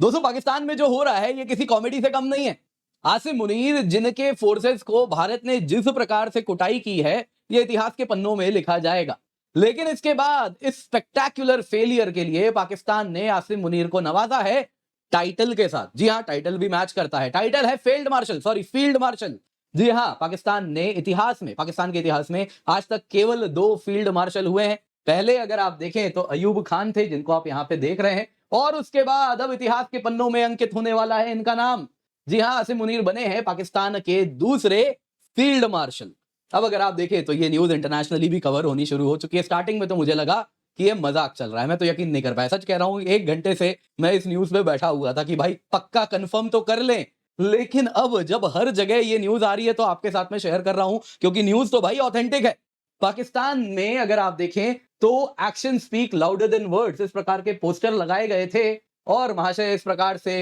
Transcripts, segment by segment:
दोस्तों पाकिस्तान में जो हो रहा है ये किसी कॉमेडी से कम नहीं है। आसिम मुनीर जिनके फोर्सेस को भारत ने जिस प्रकार से कुटाई की है ये इतिहास के पन्नों में लिखा जाएगा। लेकिन इसके बाद इस स्पेक्टैक्युलर फेलियर के लिए पाकिस्तान ने आसिम मुनीर को नवाजा है टाइटल के साथ। जी हां, टाइटल भी मैच करता है, टाइटल है फील्ड मार्शल। जी हां, पाकिस्तान के इतिहास में आज तक केवल 2 फील्ड मार्शल हुए हैं। पहले अगर आप देखें तो अयूब खान थे, जिनको आप यहां पे देख रहे हैं, और उसके बाद अब इतिहास के पन्नों में अंकित होने वाला है इनका नाम। जी हां, आसिम मुनीर बने हैं पाकिस्तान के दूसरे फील्ड मार्शल। अब अगर आप देखें तो ये न्यूज इंटरनेशनली भी कवर होनी शुरू हो चुकी है। स्टार्टिंग में तो मुझे लगा कि ये मजाक चल रहा है, मैं तो यकीन नहीं कर पाया। सच कह रहा हूं, 1 घंटे से मैं इस न्यूज पे बैठा हुआ था कि भाई पक्का कंफर्म तो कर लें। लेकिन अब जब हर जगह ये न्यूज आ रही है तो आपके साथ में शेयर कर रहा हूं, क्योंकि न्यूज तो भाई ऑथेंटिक है। पाकिस्तान में अगर आप देखें तो action speak louder than words, इस प्रकार के पोस्टर लगाए गए थे और महाशय इस प्रकार से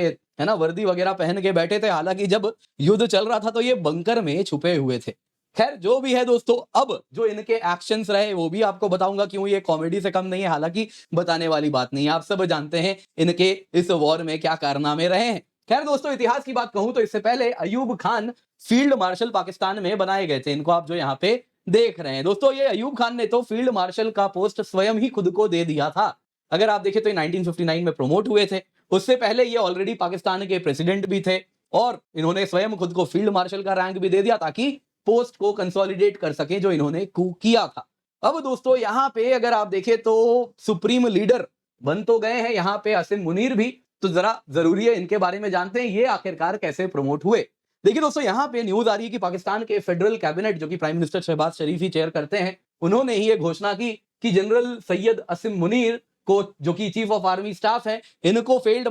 है ना वर्दी वगैरह पहन के बैठे थे। हालांकि जब युद्ध चल रहा था तो ये बंकर में छुपे हुए थे। खैर जो भी है दोस्तों, अब जो इनके एक्शंस रहे वो भी आपको बताऊंगा क्यों ये कॉमेडी से कम नहीं है। हालांकि बताने वाली बात नहीं है, आप सब जानते हैं इनके इस वॉर में क्या कारनामे रहे हैं। खैर दोस्तों, इतिहास की बात कहूं तो इससे पहले अयूब खान फील्ड मार्शल पाकिस्तान में बनाए गए थे। इनको आप जो यहाँ पे देख रहे हैं दोस्तों, ये अयूब खान ने तो फील्ड मार्शल का पोस्ट स्वयं ही खुद को दे दिया था। अगर आप देखें तो 1959 में प्रमोट हुए थे। उससे पहले ये ऑलरेडी पाकिस्तान के प्रेसिडेंट भी थे और इन्होंने स्वयं खुद को फील्ड मार्शल का रैंक भी दे दिया ताकि पोस्ट को कंसोलिडेट कर सके जो इन्होंने कू किया था। अब दोस्तों यहां पे अगर आप देखें तो सुप्रीम लीडर बन तो गए हैं यहां पे आसिम मुनीर भी, तो जरा जरूरी है इनके बारे में जानते हैं ये आखिरकार कैसे प्रमोट हुए। देखिए दोस्तों, यहां पे न्यूज आ रही है कि पाकिस्तान के फेडरल कैबिनेट, जो कि प्राइम मिनिस्टर शहबाज शरीफ ही चेयर करते हैं, उन्होंने ही ये घोषणा की कि जनरल सैयद आसिम मुनीर को, जो कि चीफ ऑफ आर्मी स्टाफ है, इनको फील्ड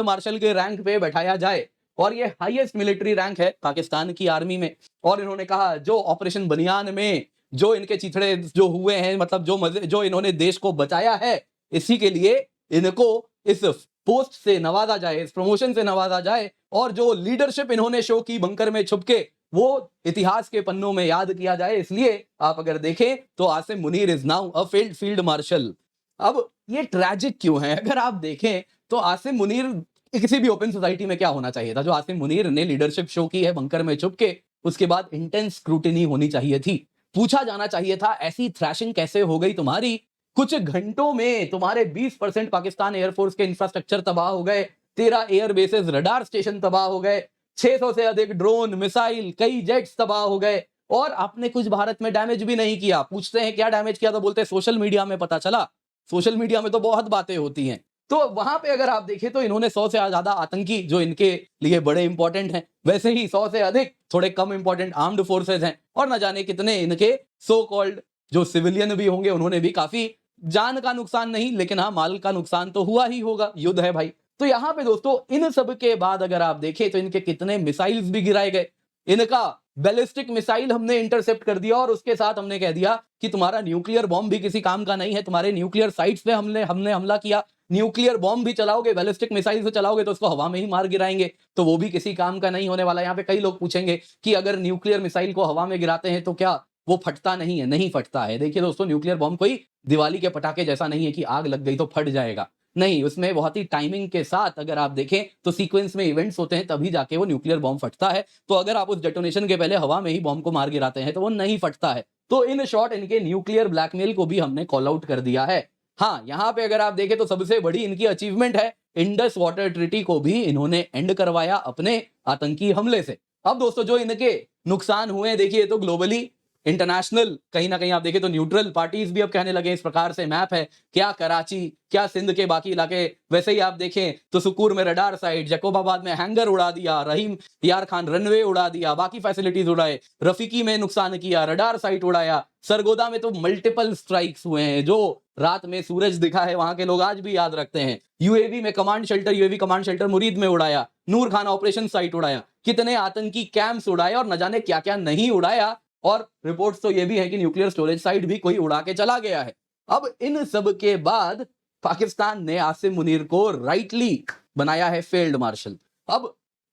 मार्शल के रैंक पे बैठाया जाए। और ये हाईएस्ट मिलिट्री रैंक है पाकिस्तान की आर्मी में। और इन्होंने कहा जो ऑपरेशन बनियान में जो इनके चिथड़े जो हुए हैं, मतलब जो इन्होंने देश को बचाया है, इसी के लिए इनको इस पोस्ट से नवाजा जाए, इस प्रमोशन से नवाजा जाए। और जो लीडरशिप इन्होंने शो की बंकर में छुप के, वो इतिहास के पन्नों में याद किया जाए। इसलिए आप अगर देखें तो Asim Munir is now a field marshal. अब ये ट्रैजिक क्यों है? अगर आप देखें तो आसिम मुनीर किसी भी ओपन सोसाइटी में क्या होना चाहिए था? जो आसिम मुनीर ने लीडरशिप शो की है बंकर में छुप के, उसके बाद इंटेंस स्क्रूटिनी होनी चाहिए थी। पूछा जाना चाहिए था ऐसी थ्रैशिंग कैसे हो गई तुम्हारी? कुछ घंटों में तुम्हारे 20% पाकिस्तान एयरफोर्स के इंफ्रास्ट्रक्चर तबाह हो गए, 13 एयर बेसेस, रडार स्टेशन तबाह हो गए, 600 से अधिक ड्रोन, मिसाइल, कई जेट्स तबाह हो गए, और आपने कुछ भारत में डैमेज भी नहीं किया। पूछते हैं क्या डैमेज किया तो बोलते हैं सोशल मीडिया में पता चला। सोशल मीडिया में तो बहुत बातें होती हैं। तो वहां पे अगर आप देखें तो इन्होंने 100 से ज्यादा आतंकी, जो इनके लिए बड़े इंपॉर्टेंट हैं, वैसे ही 100 से अधिक थोड़े कम इंपॉर्टेंट आर्म्ड फोर्सेस हैं, और न जाने कितने इनके सो कॉल्ड जो सिविलियन भी होंगे, उन्होंने भी काफी, जान का नुकसान नहीं लेकिन हाँ माल का नुकसान तो हुआ ही होगा, युद्ध है भाई। तो यहां पे दोस्तों इन सब के बाद अगर आप देखें तो इनके कितने मिसाइल्स भी गिराए गए। इनका बैलिस्टिक मिसाइल हमने इंटरसेप्ट कर दिया और उसके साथ हमने कह दिया कि तुम्हारा न्यूक्लियर बॉम्ब भी किसी काम का नहीं है, तुम्हारे न्यूक्लियर साइट्स पे हमने हमला किया। न्यूक्लियर बॉम्ब भी चलाओगे, बैलिस्टिक मिसाइल से चलाओगे तो उसको हवा में ही मार गिराएंगे, तो वो भी किसी काम का नहीं होने वाला। यहाँ पे कई लोग पूछेंगे कि अगर न्यूक्लियर मिसाइल को हवा में गिराते हैं तो क्या वो फटता नहीं है? नहीं फटता है। देखिए दोस्तों, न्यूक्लियर बॉम्ब कोई दिवाली के पटाखे जैसा नहीं है कि आग लग गई तो फट जाएगा। नहीं, उसमें बहुत ही टाइमिंग के साथ अगर आप देखें तो सीक्वेंस में इवेंट्स होते हैं, तभी जाके वो न्यूक्लियर बॉम्ब फटता है। तो अगर आप उस डेटोनेशन के पहले हवा में ही बॉम्ब को मार गिराते हैं तो वो नहीं फटता है। तो इन शॉर्ट इनके न्यूक्लियर ब्लैकमेल को भी हमने कॉल आउट कर दिया है। हाँ, यहां पे अगर आप देखें तो सबसे बड़ी इनकी अचीवमेंट है, इंडस वाटर ट्रीटी को भी इन्होंने एंड करवाया अपने आतंकी हमले से। अब दोस्तों जो इनके नुकसान हुए हैं, देखिए तो ग्लोबली, इंटरनेशनल, कहीं ना कहीं आप देखें तो न्यूट्रल पार्टीज भी अब कहने लगे इस प्रकार से मैप है, क्या कराची, क्या सिंध के बाकी इलाके। वैसे ही आप देखें तो सुकूर में रडार साइट, जैकोबाबाद में हैंगर उड़ा दिया, रहीम यार खान रनवे उड़ा दिया, बाकी फैसिलिटीज उड़ाए, रफीकी में नुकसान किया, रडार साइट उड़ाया, सरगोदा में तो मल्टीपल स्ट्राइक्स हुए हैं। जो रात में सूरज दिखा है वहां के लोग आज भी याद रखते हैं। यूएवी में command shelter, UAV command shelter मुरीद में उड़ाया, नूर खान ऑपरेशन साइट उड़ाया, कितने आतंकी कैंप्स उड़ाए और न जाने क्या क्या नहीं उड़ाया। और रिपोर्ट्स तो ये भी है कि न्यूक्लियर स्टोरेज साइट भी कोई उड़ा के चला गया है। अब इन सब के बाद पाकिस्तान ने आसिम मुनीर को राइटली बनाया है फील्ड मार्शल। अब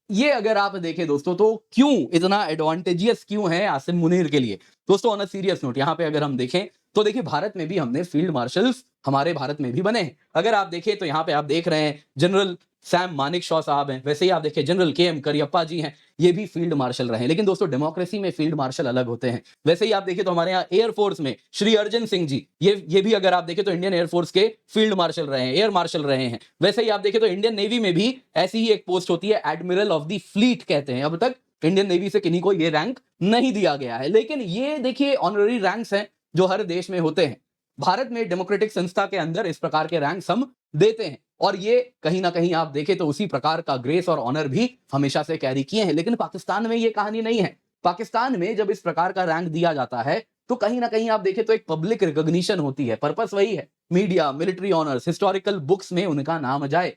ये अगर आप देखें दोस्तों तो क्यों इतना एडवांटेजियस क्यों है आसिम मुनीर के लिए? दोस्तों ऑन अ सीरियस नोट, यहां पे अगर हम देखें तो देखिए भारत में भी हमने फील्ड मार्शल्स हमारे भारत में भी बने हैं। अगर आप देखें तो यहाँ पे आप देख रहे हैं जनरल सैम मानेकशॉ साहब हैं, वैसे ही आप देखिए जनरल के.एम. करियप्पा जी हैं, ये भी फील्ड मार्शल रहे हैं। लेकिन दोस्तों डेमोक्रेसी में फील्ड मार्शल अलग होते हैं। वैसे ही आप देखिए तो हमारे यहाँ एयरफोर्स में श्री अर्जन सिंह जी, ये भी अगर आप देखें तो इंडियन एयरफोर्स के फील्ड मार्शल रहे हैं, एयर मार्शल रहे हैं। वैसे ही आप देखें तो इंडियन नेवी में भी ऐसी ही एक पोस्ट होती है, एडमिरल ऑफ द फ्लीट कहते हैं। अब तक इंडियन नेवी से किन्हीं को ये रैंक नहीं दिया गया है, लेकिन ये देखिए ऑनररी रैंक्स हैं जो हर देश में होते हैं। भारत में डेमोक्रेटिक संस्था के अंदर इस प्रकार के रैंक्स हम देते हैं, और ये कहीं ना कहीं आप देखें तो उसी प्रकार का ग्रेस और ऑनर भी हमेशा से कैरी किए हैं। लेकिन पाकिस्तान में ये कहानी नहीं है। पाकिस्तान में जब इस प्रकार का रैंक दिया जाता है तो कहीं ना कहीं आप देखें तो एक पब्लिक रिकॉग्निशन होती है। पर्पस वही है, media, military honours, historical books में उनका नाम जाए।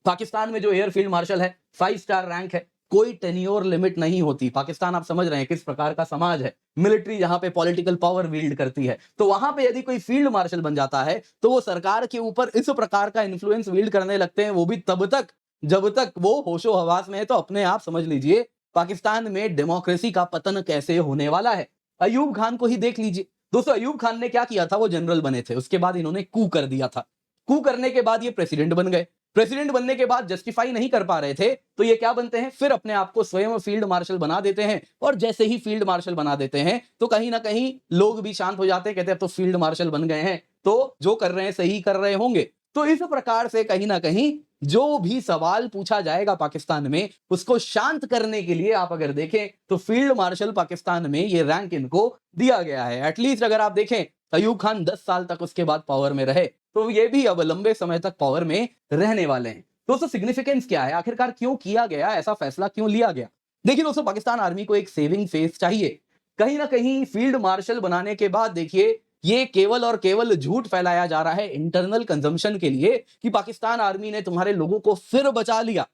पाकिस्तान में जो एयर फील्ड मार्शल है 5 स्टार रैंक है, कोई टेन्योर लिमिट नहीं होती। पाकिस्तान आप समझ रहे हैं किस प्रकार का समाज है, मिलिट्री जहां पे पॉलिटिकल पावर विल्ड करती है, तो वहां पे यदि कोई फील्ड मार्शल बन जाता है तो वो सरकार के ऊपर इस प्रकार का इन्फ्लुएंस विल्ड करने लगते हैं, वो भी तब तक जब तक वो होशो हवास में है। तो अपने आप समझ लीजिए पाकिस्तान में डेमोक्रेसी का पतन कैसे होने वाला है। अयूब खान को ही देख लीजिए दोस्तों। अयूब खान ने क्या किया था, वो जनरल बने थे, उसके बाद इन्होंने कू कर दिया था। कू करने के बाद ये प्रेसिडेंट बन गए। प्रेसिडेंट बनने के बाद जस्टिफाई नहीं कर पा रहे थे तो ये क्या बनते हैं, फिर अपने आप को स्वयं फील्ड मार्शल बना देते हैं। और जैसे ही फील्ड मार्शल बना देते हैं तो कहीं ना कहीं लोग भी शांत हो जाते हैं, कहते हैं अब तो फील्ड मार्शल बन गए हैं तो जो कर रहे हैं सही कर रहे होंगे। तो इस प्रकार से कहीं ना कहीं जो भी सवाल पूछा जाएगा पाकिस्तान में उसको शांत करने के लिए आप अगर देखें तो फील्ड मार्शल पाकिस्तान में ये रैंक इनको दिया गया है। एटलीस्ट अगर आप देखें अयूब खान 10 साल तक उसके बाद पावर में रहे, तो ये भी अब लंबे समय तक पावर में रहने वाले हैं। दोस्तों सिग्निफिकेंस क्या है, आखिरकार क्यों किया गया, ऐसा फैसला क्यों लिया गया? देखिए दोस्तों, पाकिस्तान आर्मी को एक सेविंग फेस चाहिए। कहीं ना कहीं फील्ड मार्शल बनाने के बाद देखिए ये केवल और केवल झूठ फैलाया जा रहा है इंटरनल कंजम्पशन के लिए कि पाकिस्तान आर्मी ने तुम्हारे लोगों को फिर बचा लिया।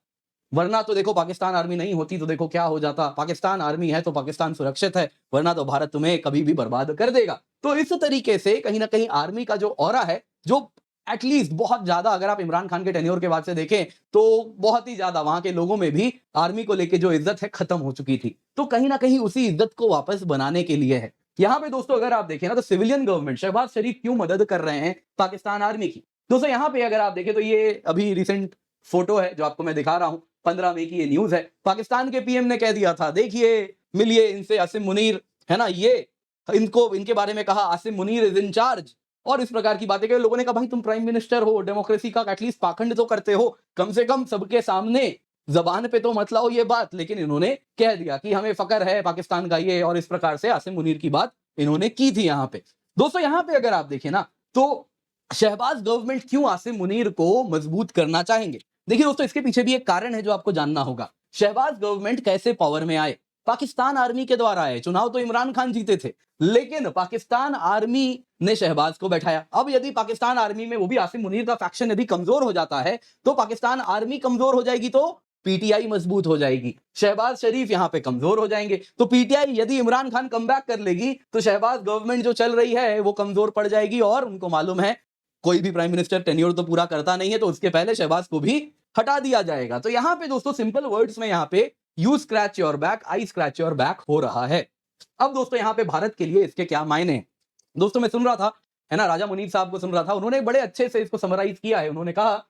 वरना तो देखो पाकिस्तान आर्मी नहीं होती तो देखो क्या हो जाता। पाकिस्तान आर्मी है तो पाकिस्तान सुरक्षित है, वरना तो भारत तुम्हें कभी भी बर्बाद कर देगा। तो इस तरीके से कहीं ना कहीं आर्मी का जो ऑरा है, जो एटलीस्ट बहुत ज्यादा अगर आप इमरान खान के टेन्योर के बाद से देखें तो बहुत ही ज्यादा वहां के लोगों में भी आर्मी को लेकर जो इज्जत है खत्म हो चुकी थी। तो कहीं ना कहीं उसी इज्जत को वापस बनाने के लिए है। यहाँ पे दोस्तों अगर आप देखें ना तो सिविलियन गवर्नमेंट शहबाज शरीफ क्यों मदद कर रहे हैं पाकिस्तान आर्मी की। दोस्तों यहाँ पे अगर आप देखें तो ये अभी रिसेंट फोटो है जो आपको मैं दिखा रहा हूं, 15 मई की ये न्यूज है। पाकिस्तान के पीएम ने कह दिया था, देखिए मिलिए इनसे, आसिम मुनीर है ना, ये इनको इनके बारे में कहा Asim Munir is in charge, और इस प्रकार की बातें कही। लोगों ने कहा भाई तुम प्राइम मिनिस्टर हो, डेमोक्रेसी का एटलीस्ट पाखंड तो करते हो, कम से कम सबके सामने जबान पे तो मत लाओ ये बात। लेकिन इन्होंने कह दिया कि हमें फकर है पाकिस्तान का ये, और इस प्रकार से आसिम मुनीर की बात इन्होंने की थी यहाँ पे। दोस्तों यहाँ पे अगर आप देखें ना तो शहबाज गवर्नमेंट क्यों आसिम मुनीर को मजबूत करना चाहेंगे। देखिए दोस्तों इसके पीछे भी एक कारण है जो आपको जानना होगा। शहबाज गवर्नमेंट कैसे पावर में आए, पाकिस्तान आर्मी के द्वारा आए। चुनाव तो इमरान खान जीते थे, लेकिन पाकिस्तान आर्मी ने शहबाज को बैठाया। अब यदि पाकिस्तान आर्मी में वो भी आसिम मुनीर का फैक्शन यदि कमजोर हो जाता है तो पाकिस्तान आर्मी कमजोर हो जाएगी, तो पीटीआई मजबूत हो जाएगी, शहबाज शरीफ यहां पे कमजोर हो जाएंगे। तो पीटीआई यदि इमरान खान कमबैक कर लेगी तो शहबाज गवर्नमेंट जो चल रही है वो कमजोर पड़ जाएगी। और उनको मालूम है कोई भी प्राइम मिनिस्टर टेन्योर तो पूरा करता नहीं है, तो उसके पहले शहबाज को भी हटा दिया जाएगा। तो यहां पे दोस्तों सिंपल वर्ड्स में यहाँ पे you scratch your back, I scratch your back हो रहा है। अब दोस्तों यहाँ पे भारत के लिए इसके क्या मायने हैं। दोस्तों मैं सुन रहा था है ना, राजा मुनीर साहब को सुन रहा था, उन्होंने बड़े अच्छे से इसको समराइज किया है। उन्होंने कहा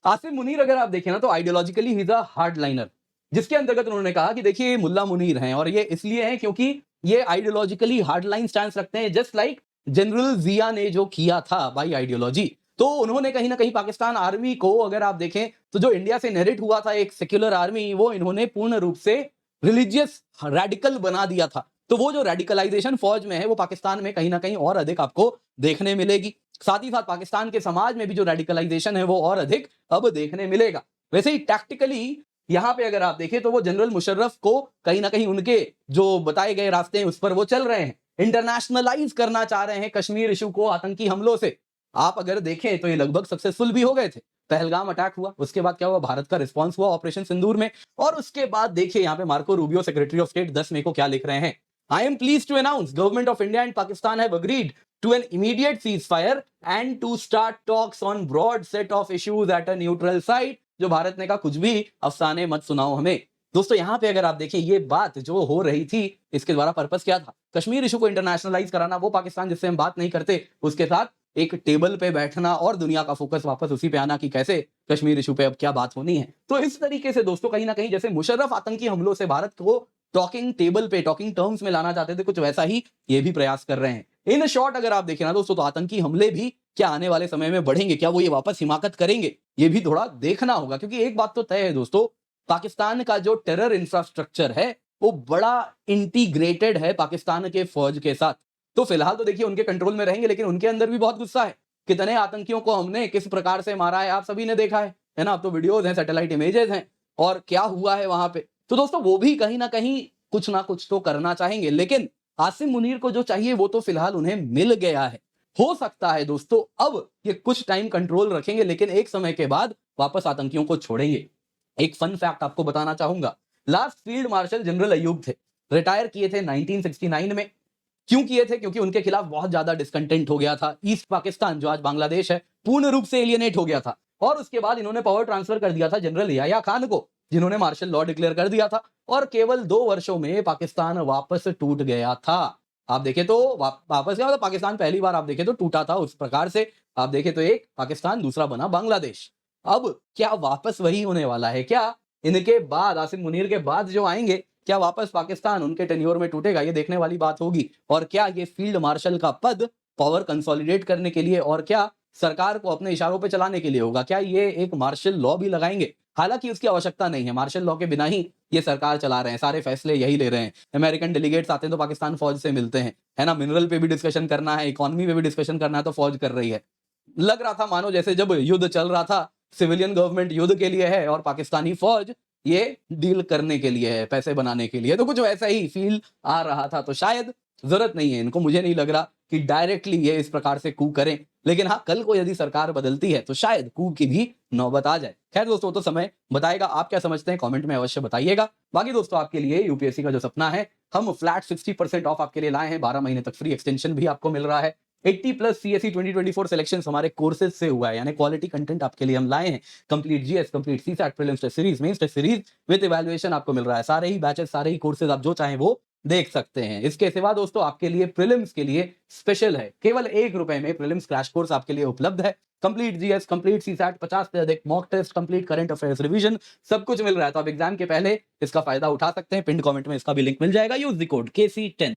आसिम मुनीर अगर आप देखें ना तो ideologically he is a hard liner, जिसके अंतर्गत उन्होंने कहा कि देखिए ये मुल्ला मुनीर हैं, और ये इसलिए हैं क्योंकि ये आइडियोलॉजिकली हार्ड लाइन स्टैंस रखते हैं, जस्ट लाइक जनरल जिया ने जो किया था बाई आइडियोलॉजी। तो उन्होंने कहीं ना कहीं पाकिस्तान आर्मी को अगर आप देखें तो जो इंडिया से इनहेरिट हुआ था एक सेक्युलर आर्मी, वो इन्होंने पूर्ण रूप से रिलीजियस रेडिकल बना दिया था। तो वो जो रेडिकलाइजेशन फौज में है वो पाकिस्तान में कहीं ना कहीं और अधिक आपको देखने मिलेगी। साथ ही साथ पाकिस्तान के समाज में भी जो रेडिकलाइजेशन है वो और अधिक अब देखने मिलेगा। वैसे ही टैक्टिकली यहां पे अगर आप देखें तो वो जनरल मुशर्रफ को कहीं ना कहीं उनके जो बताए गए रास्ते हैं उस पर वो चल रहे हैं, इंटरनेशनलाइज करना चाह रहे हैं कश्मीर इशू को आतंकी हमलों से। आप अगर देखें तो ये लगभग सक्सेसफुल भी हो गए थे। पहलगाम अटैक हुआ, उसके बाद क्या हुआ, भारत का रिस्पांस हुआ ऑपरेशन सिंदूर में, और उसके बाद देखिए यहाँ पे Marco Rubio secretary of state 10 मई को क्या लिख रहे हैं। I am pleased to announce government of India and Pakistan have agreed to an immediate ceasefire and to start talks on broad set of issues at a neutral site। जो भारत ने कहा कुछ भी अफसाने मत सुनाओ हमें, दोस्तों यहाँ पे अगर आप देखें ये बात जो हो रही थी, इसके द्वारा पर्पस क्या था? कश्मीर इशू को इंटरनेशनलाइज कराना, वो पाकिस्तान जिससे हम बात नहीं करते, उसके साथ एक टेबल पे बैठना और दुनिया का फोकस वापस उसी पे आना कि कैसे कश्मीर इशू पे अब क्या बात होनी है। तो इस तरीके से दोस्तों कहीं ना कहीं जैसे मुशर्रफ आतंकी हमलों से भारत को टॉकिंग टेबल पे, टॉकिंग टर्म्स में लाना चाहते थे, कुछ वैसा ही ये भी प्रयास कर रहे हैं। इन शॉर्ट अगर आप देखें ना दोस्तों, तो आतंकी हमले भी क्या आने वाले समय में बढ़ेंगे? क्या वो ये वापस हिमाकत करेंगे? ये भी थोड़ा देखना होगा, क्योंकि एक बात तो तय है दोस्तों, पाकिस्तान का जो टेरर इंफ्रास्ट्रक्चर है वो बड़ा इंटीग्रेटेड है पाकिस्तान के फौज के साथ। तो फिलहाल तो देखिए उनके कंट्रोल में रहेंगे, लेकिन उनके अंदर भी बहुत गुस्सा है। कितने आतंकियों को हमने किस प्रकार से मारा है आप सभी ने देखा है ना? अब तो वीडियोज हैं, सैटेलाइट इमेजेस हैं, और क्या हुआ है वहां पे। तो दोस्तों वो भी कहीं ना कुछ ना कुछ तो करना चाहेंगे, लेकिन आसिम मुनीर को जो चाहिए वो तो फिलहाल उन्हें मिल गया है। हो सकता है दोस्तों अब ये कुछ टाइम कंट्रोल रखेंगे, लेकिन एक समय के बाद वापस आतंकियों को छोड़ेंगे। एक फन फैक्ट आपको बताना चाहूंगा, last field marshal general Ayub थे, रिटायर किए थे 1969 में। क्यों किए थे? क्योंकि उनके खिलाफ बहुत ज्यादा डिस्कंटेंट हो गया था। ईस्ट पाकिस्तान जो आज बांग्लादेश है पूर्ण रूप से एलियनेट हो गया था, और उसके बाद इन्होंने पावर ट्रांसफर कर दिया था जनरल याह्या खान को, जिन्होंने मार्शल लॉ डिक्लेयर कर दिया था, और केवल 2 वर्षों में पाकिस्तान वापस टूट गया था। आप देखें तो वापस क्या, मतलब पाकिस्तान पहली बार आप देखें तो टूटा था उस प्रकार से। आप देखें तो एक पाकिस्तान, दूसरा बना बांग्लादेश। अब क्या वापस वही होने वाला है क्या? इनके बाद, आसिम मुनीर के बाद जो आएंगे, क्या वापस पाकिस्तान उनके टेन्योर में टूटेगा? ये देखने वाली बात होगी। और क्या ये फील्ड मार्शल का पद पावर कंसोलिडेट करने के लिए, और क्या सरकार को अपने इशारों पे चलाने के लिए होगा? क्या ये एक मार्शल लॉ भी लगाएंगे? हालांकि उसकी आवश्यकता नहीं है, मार्शल लॉ के बिना ही ये सरकार चला रहे हैं, सारे फैसले यही ले रहे हैं। अमेरिकन डेलीगेट्स आते हैं तो पाकिस्तान फौज से मिलते हैं, है ना? मिनरल पे भी डिस्कशन करना है, इकोनॉमी पे भी डिस्कशन करना है, तो फौज कर रही है। लग रहा था मानो जैसे जब युद्ध चल रहा था, सिविलियन गवर्नमेंट युद्ध के लिए है और पाकिस्तानी फौज ये डील करने के लिए है, पैसे बनाने के लिए। तो कुछ वैसा ही फील आ रहा था। तो शायद जरूरत नहीं है इनको, मुझे नहीं लग रहा कि डायरेक्टली ये इस प्रकार से कू करें, लेकिन हाँ, कल को यदि सरकार बदलती है तो शायद कू की भी नौबत आ जाए। खैर दोस्तों, तो समय बताएगा। आप क्या समझते हैं कमेंट में अवश्य बताइएगा। बाकी दोस्तों, आपके लिए यूपीएससी का जो सपना है, हम फ्लैट 60% ऑफ आपके लिए लाए हैं। 12 महीने तक फ्री एक्सटेंशन भी आपको मिल रहा है। 80+ सीएसई 2024 सिलेक्शन हमारे कोर्सेज से हुआ है, यानी क्वालिटी कंटेंट आपके लिए हम लाए हैं। Complete GS, complete CSAT, prelims test series, mains test series with evaluation आपको मिल रहा है। सारे ही बैचेस, सारे ही कोर्सेज आप जो चाहें वो देख सकते हैं। इसके सिवा दोस्तों, आपके लिए प्रीलिम्स के लिए स्पेशल है, केवल ₹1 में प्रीलिम्स क्रैश कोर्स आपके लिए उपलब्ध है। कंप्लीट जीएस, कंप्लीट सीसैट, 50 से अधिक mock test, complete current affairs revision, सब कुछ मिल रहा है। तो आप एग्जाम के पहले इसका फायदा उठा सकते हैं। पिन कमेंट में इसका भी लिंक मिल जाएगा। Use the code KC10।